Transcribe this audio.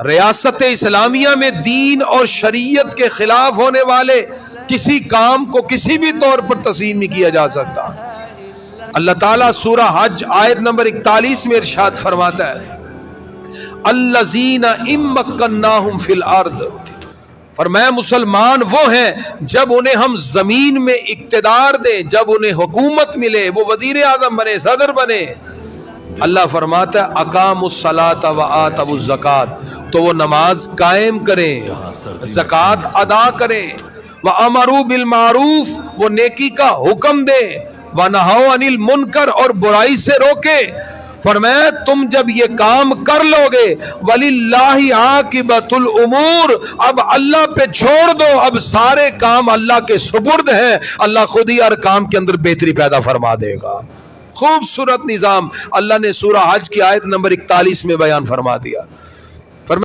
ریاست اسلامیہ میں دین اور شریعت کے خلاف ہونے والے کسی کام کو کسی بھی طور پر تسلیم نہیں کیا جا سکتا۔ اللہ تعالیٰ سورہ حج آیت نمبر 41 میں ارشاد فرماتا ہے الذین ان مکناہم فی الارض، فرمایا مسلمان وہ ہیں جب انہیں ہم زمین میں اقتدار دیں، جب انہیں حکومت ملے، وہ وزیر اعظم بنے، صدر بنے، اللہ فرماتا ہے اقاموا الصلاۃ وآتوا الزکاۃ، تو وہ نماز قائم کریں، زکوٰۃ ادا کریں، وامروا بالمعروف، وہ نیکی کا حکم دیں، ونہوا عن المنکر، اور برائی سے روکے۔ فرمایا تم جب یہ کام کر لو گے وَلِلَّهِ عَاقِبَةُ الْأُمُورِ، اب اللہ پہ چھوڑ دو، اب سارے کام اللہ کے سپرد ہیں، اللہ خود ہی ہر کام کے اندر بہتری پیدا فرما دے گا۔ خوبصورت نظام اللہ نے سورہ حج کی آیت نمبر 41 میں بیان فرما دیا۔